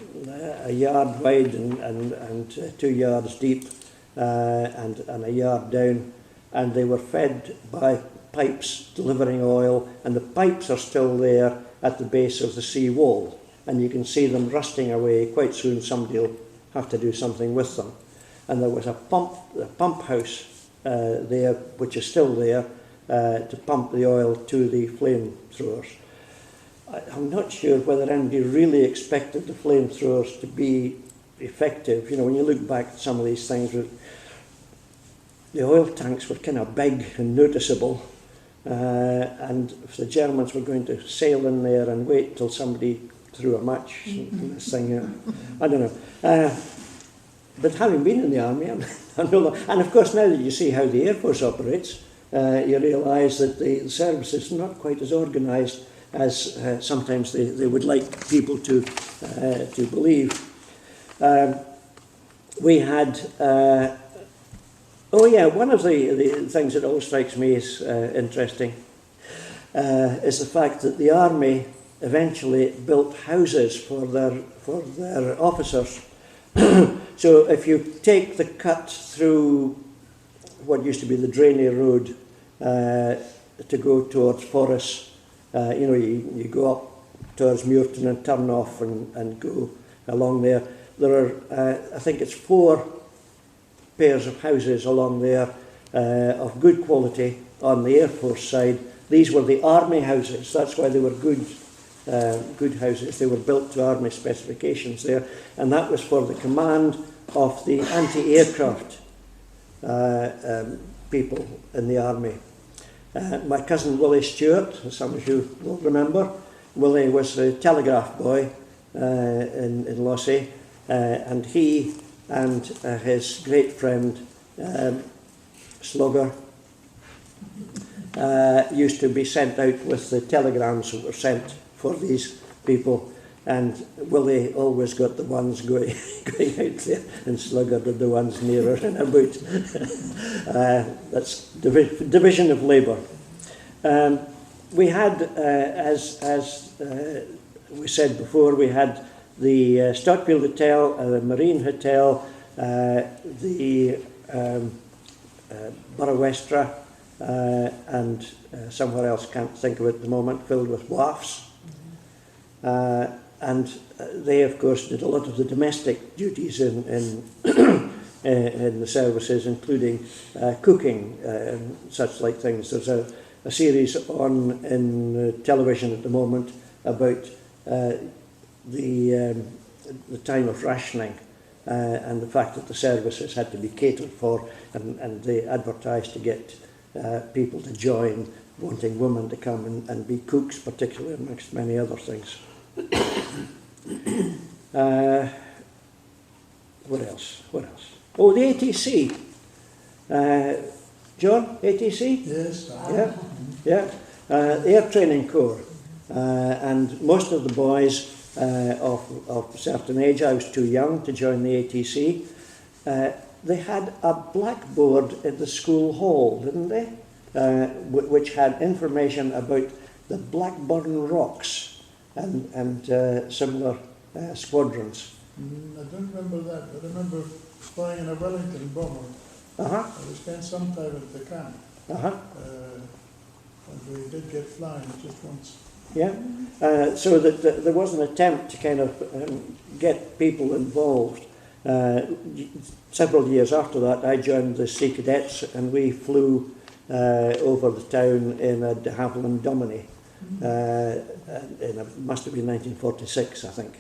a yard wide and 2 yards deep and a yard down, and they were fed by pipes delivering oil, and the pipes are still there at the base of the sea wall, and you can see them rusting away. Quite soon somebody will have to do something with them. And there was a pump house there, which is still there, to pump the oil to the flamethrowers. I'm not sure whether anybody really expected the flamethrowers to be effective. When you look back at some of these things, the oil tanks were kind of big and noticeable, and if the Germans were going to sail in there and wait till somebody threw a match and this thing, I don't know. But having been in the army, I know that. And of course, now that you see how the Air Force operates, you realise that the service is not quite as organised as sometimes they would like people to believe. We had, one of the things that always strikes me as interesting is the fact that the army eventually built houses for their officers. So if you take the cut through what used to be the Drainey Road to go towards Forres. You go up towards Muirton and turn off and go along there. There are, I think it's 4 pairs of houses along there of good quality on the Air Force side. These were the army houses. That's why they were good houses. They were built to army specifications there, and that was for the command of the anti-aircraft people in the army. My cousin Willie Stewart, as some of you will remember, Willie was a telegraph boy in Lossie, and he and his great friend Slugger used to be sent out with the telegrams that were sent for these people, and Willie always got the ones going out there, and Slugger did the ones nearer and about. That's division of labour. We had, as we said before, we had the Stockfield Hotel, the Marine Hotel, the Borough Westra, and somewhere else, can't think of it at the moment, filled with wharfs. And they, of course, did a lot of the domestic duties in the services, including cooking and such like things. There's a series on in television at the moment about the time of rationing and the fact that the services had to be catered for, and they advertised to get people to join, wanting women to come and be cooks, particularly, amongst many other things. What else? Oh, the ATC. John, ATC? Yes. Yeah. Air Training Corps. And most of the boys of a certain age, I was too young to join the ATC, they had a blackboard in the school hall, didn't they? Which had information about the Blackburn Rocks and similar squadrons. I don't remember that. I remember flying in a Wellington bomber. We spent some time at the camp. And we did get flying just once. Yeah, so that there was an attempt to kind of get people involved. Several years after that, I joined the Sea Cadets, and we flew over the town in a de Havilland Domini. Must have been 1946, I think.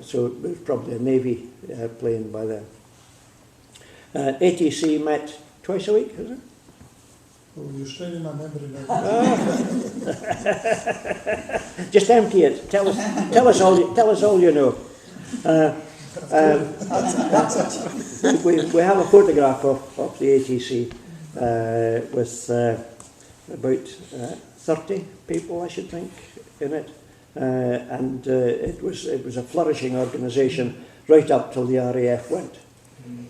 So it was probably a Navy plane by then. ATC met twice a week, is it? Oh, you're straining my memory now. Just empty it. Tell us all you know. We have a photograph of the ATC with about 30 people, I should think, in it, and it was a flourishing organisation right up till the RAF went.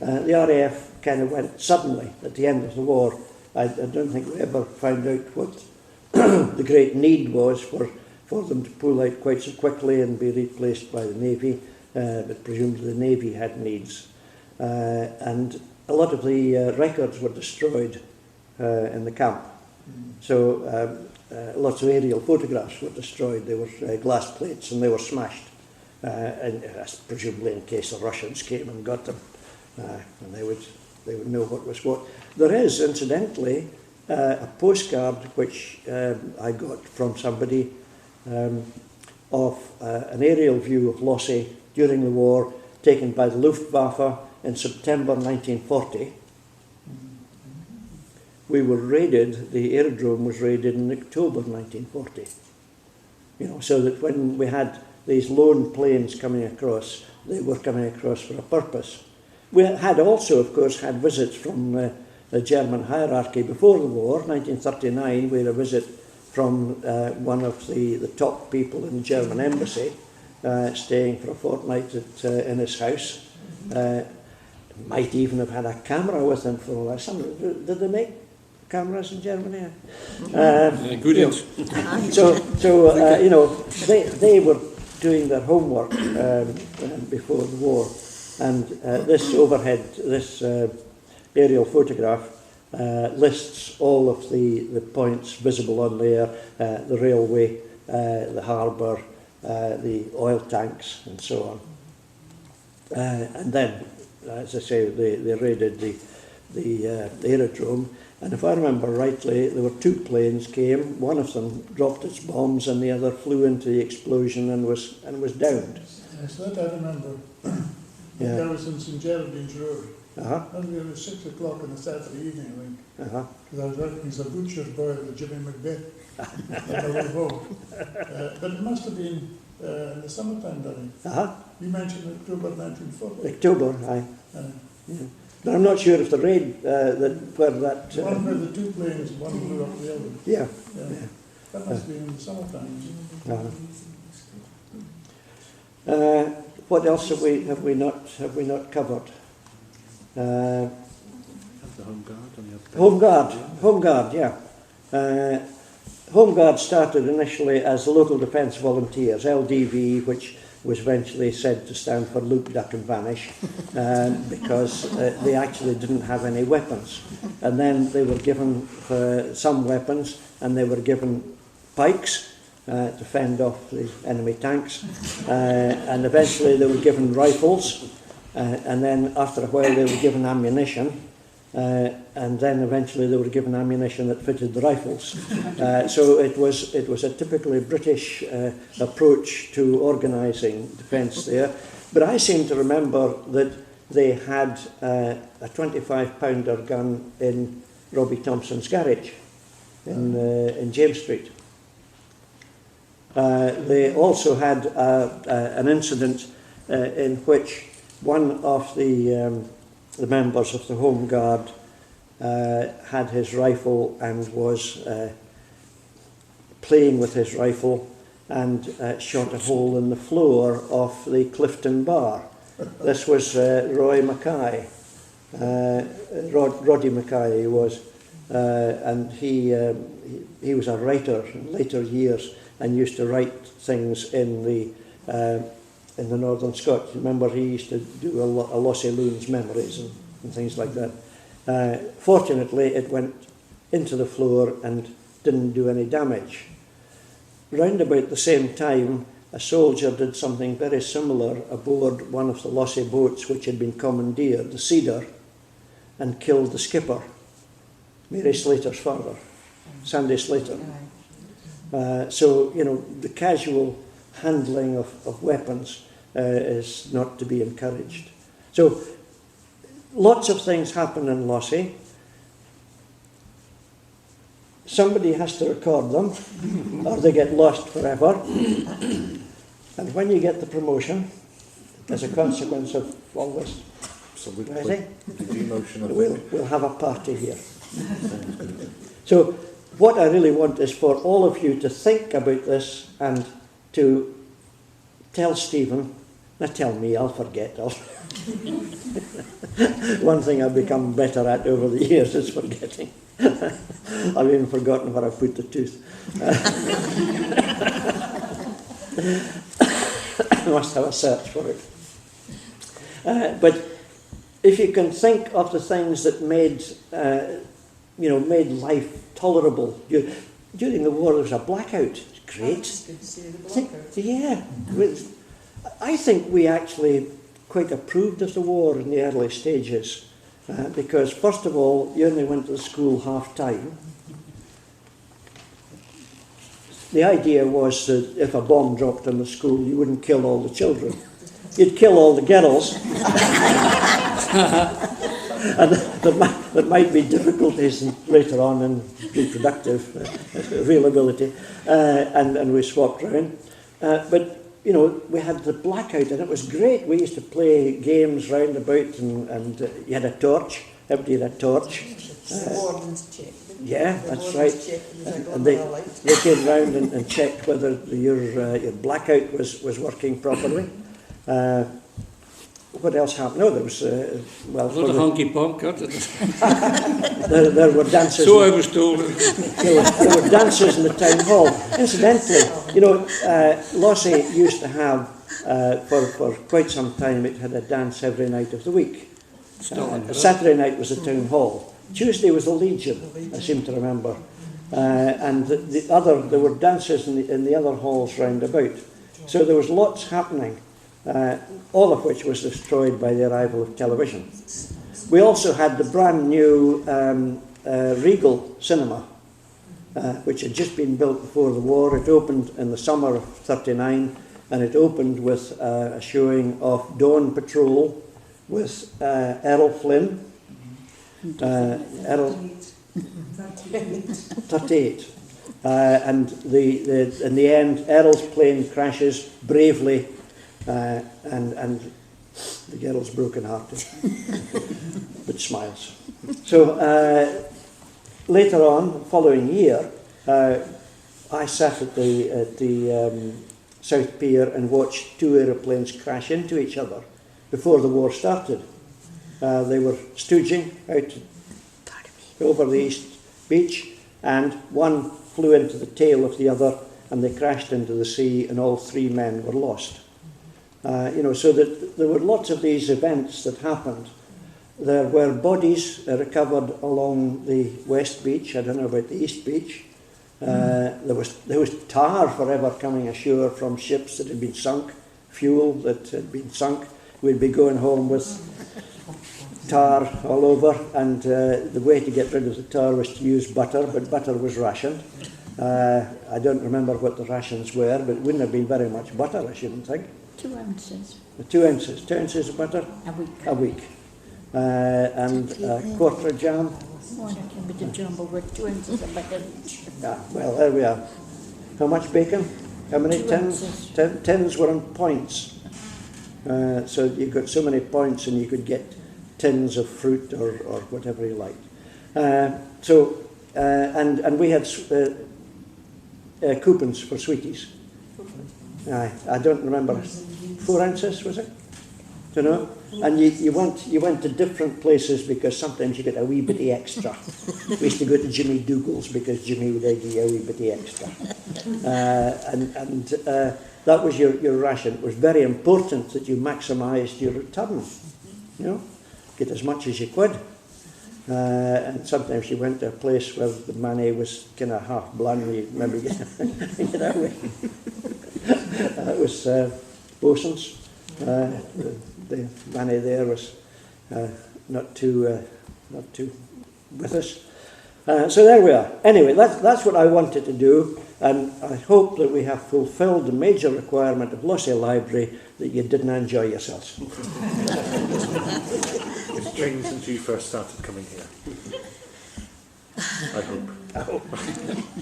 The RAF kind of went suddenly at the end of the war. I don't think we ever found out what the great need was for them to pull out quite so quickly and be replaced by the Navy, but presumably the Navy had needs. And a lot of the records were destroyed in the camp. So lots of aerial photographs were destroyed. They were glass plates, and they were smashed, and presumably in case the Russians came and got them, and they would know what was what. There is, incidentally, a postcard which I got from somebody of an aerial view of Lossie during the war, taken by the Luftwaffe in September 1940. We were raided, the aerodrome was raided in October 1940. So that when we had these lone planes coming across, they were coming across for a purpose. We had also, of course, had visits from the German hierarchy before the war. 1939, we had a visit from one of the top people in the German embassy, staying for a fortnight in his house. Might even have had a camera with him for all that. Did they make cameras in Germany? Good. So they were doing their homework before the war. And this overhead, this aerial photograph lists all of the points visible on there, the railway, the harbour, the oil tanks and so on. And then, as I say, they raided the aerodrome, and if I remember rightly, there were 2 planes came. One of them dropped its bombs, and the other flew into the explosion and was downed. Yes, that I remember. Yeah. I was in St Geraldine's Road. Uh-huh. It was 6 o'clock on a Saturday evening, I think. Uh-huh. Because I was working as a butcher's boy with Jimmy Macbeth on the way home. But it must have been in the summertime, Danny. Uh-huh. You mentioned October 1940. October, aye. Yeah. But I'm not sure if the raid where that. One where the 2 planes, one blew up the other. Yeah. Yeah. That must have been in the summertime. What else have we not covered? Have the Home Guard on your Home Guard, yeah. Home Guard started initially as Local Defence Volunteers, LDV, which was eventually said to stand for Look, Duck and Vanish, because they actually didn't have any weapons. And then they were given some weapons, and they were given pikes to fend off the enemy tanks, and eventually they were given rifles, and then after a while they were given ammunition, and then eventually they were given ammunition that fitted the rifles. So it was a typically British approach to organising defence there. But I seem to remember that they had a 25-pounder gun in Robbie Thompson's garage in James Street. They also had an incident in which one of the members of the Home Guard had his rifle and was playing with his rifle and shot a hole in the floor of the Clifton Bar. This was Roy Mackay, Roddy Mackay he was, and he was a writer in later years and used to write things in the Northern Scots. Remember, he used to do a Lossie Loon's memories and things like that. Fortunately, it went into the floor and didn't do any damage. Round about the same time, a soldier did something very similar aboard one of the Lossie boats which had been commandeered, the Cedar, and killed the skipper, Mary Slater's father, Sandy Slater. So, you know, the casual handling of weapons is not to be encouraged. So, lots of things happen in Lossie. Somebody has to record them, or they get lost forever. And when you get the promotion, as a consequence of all this, Absolutely. The demotion of we'll have a party here. So, what I really want is for all of you to think about this and to tell Stephen, not tell me, I'll forget. One thing I've become better at over the years is forgetting. I've even forgotten where I put the tooth. I must have a search for it. But if you can think of the things that made life tolerable. During the war, there was a blackout. Great. Yeah. I think we actually quite approved of the war in the early stages, because first of all, you only went to the school half time. The idea was that if a bomb dropped on the school, you wouldn't kill all the children. You'd kill all the girls. And there might be difficulties later on in reproductive availability, and we swapped around. But you know, we had the blackout, and it was great. We used to play games round about, and you had a torch. Everybody had a torch. Yeah, that's right. And they came round and checked whether your blackout was working properly. What else happened? No, there was Was it a honky ponk? there were dances. So I was told. There were dances in the town hall. Incidentally, you know, Lossie used to have for quite some time. It had a dance every night of the week. Saturday night was the town hall, Tuesday was the Legion, I seem to remember. And there were dances in the other halls round about. So there was lots happening, all of which was destroyed by the arrival of television. We also had the brand new Regal cinema, which had just been built before the war. It opened in the summer of '39, and it opened with a showing of Dawn Patrol with Errol Flynn. Errol 38. And in the end, Errol's plane crashes bravely, and the girl's broken-hearted, but smiles. So later on, the following year, I sat at the South Pier and watched two aeroplanes crash into each other before the war started. They were stooging out over the East Beach, and one flew into the tail of the other, and they crashed into the sea, and all three men were lost. So that there were lots of these events that happened. There were bodies recovered along the West Beach. I don't know about the East Beach. There was tar forever coming ashore from ships that had been sunk, fuel that had been sunk. We'd be going home with tar all over, and the way to get rid of the tar was to use butter, but butter was rationed. I don't remember what the rations were, but it wouldn't have been very much butter, I shouldn't think. 2 ounces. 2 ounces. 2 ounces of butter? A week. And a quarter of jam. One a bit of jumbo with 2 ounces of butter each. Yeah, well, there we are. How much bacon? How many 2 tins? ounces. Tins were on points. So you got so many points, and you could get tins of fruit or whatever you liked. And we had coupons for sweeties. I don't remember. 4 ounces, was it? Don't know. And you went to different places because sometimes you get a wee bitty extra. We used to go to Jimmy Dougal's because Jimmy would give you a wee bitty extra. That was your ration. It was very important that you maximised your return. Get as much as you could. And sometimes you went to a place where the money was kind of half bland, and you maybe get away. It was Bosun's. The money there was not too with us. So there we are. Anyway, that's what I wanted to do, and I hope that we have fulfilled the major requirement of Lossie Library, that you didn't enjoy yourselves. It's changed since you first started coming here. I hope.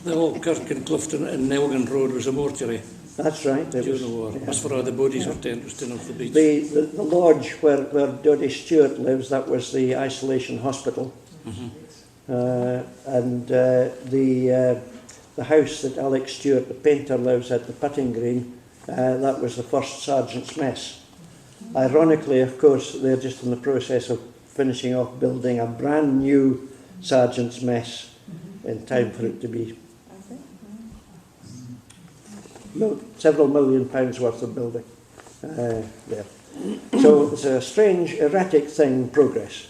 The whole Kirk and Clifton and Nelgan Road was a mortuary That's right. during the war. That's where all the bodies were taken off the beach. The lodge where Dodie Stewart lives, that was the isolation hospital. And the house that Alex Stewart, the painter, lives at, the putting green, that was the first sergeant's mess. Ironically, of course, they're just in the process of finishing off building a brand new sergeant's mess in time for it to be several £1 million worth of building there. So it's a strange, erratic thing in progress.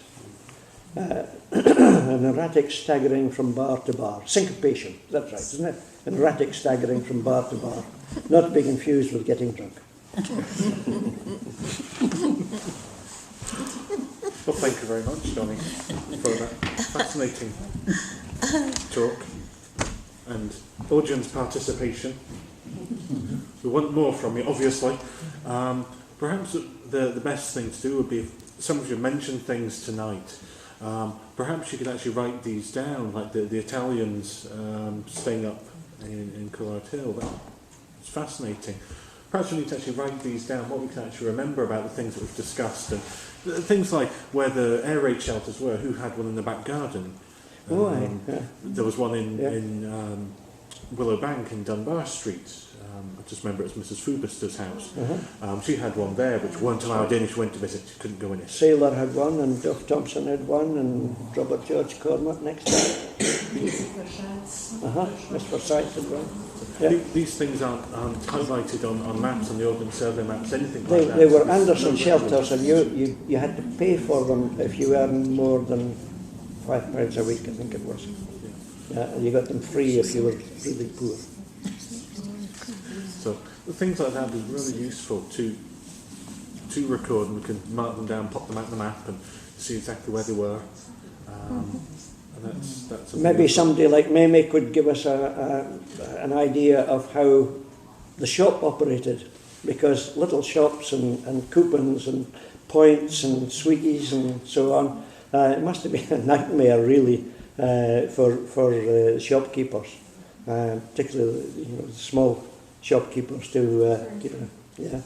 An erratic staggering from bar to bar. Syncopation, that's right, isn't it? An erratic staggering from bar to bar. Not to be confused with getting drunk. Well, thank you very much, Johnny, for that fascinating talk and audience participation. We want more from you, obviously. Perhaps the best thing to do would be, if some of you mentioned things tonight, perhaps you could actually write these down, like the Italians staying up in Collard Hill. That's fascinating. Perhaps we need to actually write these down, what we can actually remember about the things that we've discussed, and things like where the air raid shelters were, who had one in the back garden. There was one in Willow Bank in Dunbar Street. I just remember it was Mrs. Fubister's house. She had one there, which weren't allowed in if she went to visit. She couldn't go in it. Sailor had one, and Duff Thompson had one, and Robert George Cormack next time. Miss Forsyth had one. Yeah. These things aren't highlighted on maps, on the Ordnance Survey maps, anything like that. They were Anderson shelters, and you had to pay for them if you earned more than £5 a week, I think it was. You got them free if you were really poor. So things like that would be really useful to record, and we can mark them down, pop them out on the map, and see exactly where they were. And that's Maybe somebody like Mamie could give us an idea of how the shop operated, because little shops and coupons and points and sweeties and so on, it must have been a nightmare really for shopkeepers, particularly the small shopkeepers to keep it. Yeah.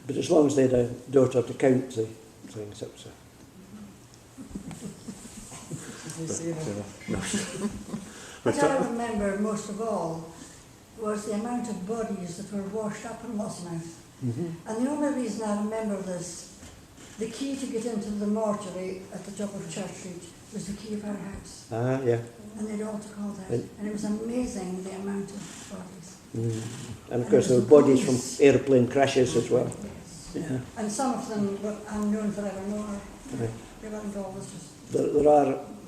But as long as they had a daughter to count the things, that was What I remember most of all was the amount of bodies that were washed up in Lossies. And the only reason I remember this, the key to get into the mortuary at the top of Church Street was the key of our house. yeah. And they'd all took all that. And it was amazing the amount of bodies. And of course there were bodies from airplane crashes as well. Yes. Yeah. And some of them were unknown forever more. Right. They weren't always just...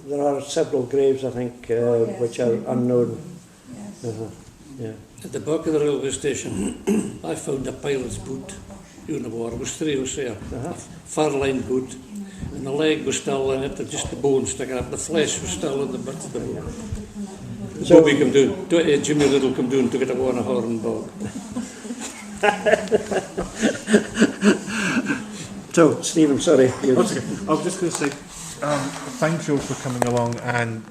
There are several graves, I think, yes. which are unknown. Yes. Yeah. At the back of the railway station, I found a pilot's boot during the war. It was 3 years there, a far-line boot. And the leg was still in it, just the bone sticking up. The flesh was still in the bit of the boot. So, Bobby come down, Jimmy Riddle come down, took it away on a horn bog. So, Stephen, sorry. I was just going to say, thank you all for coming along and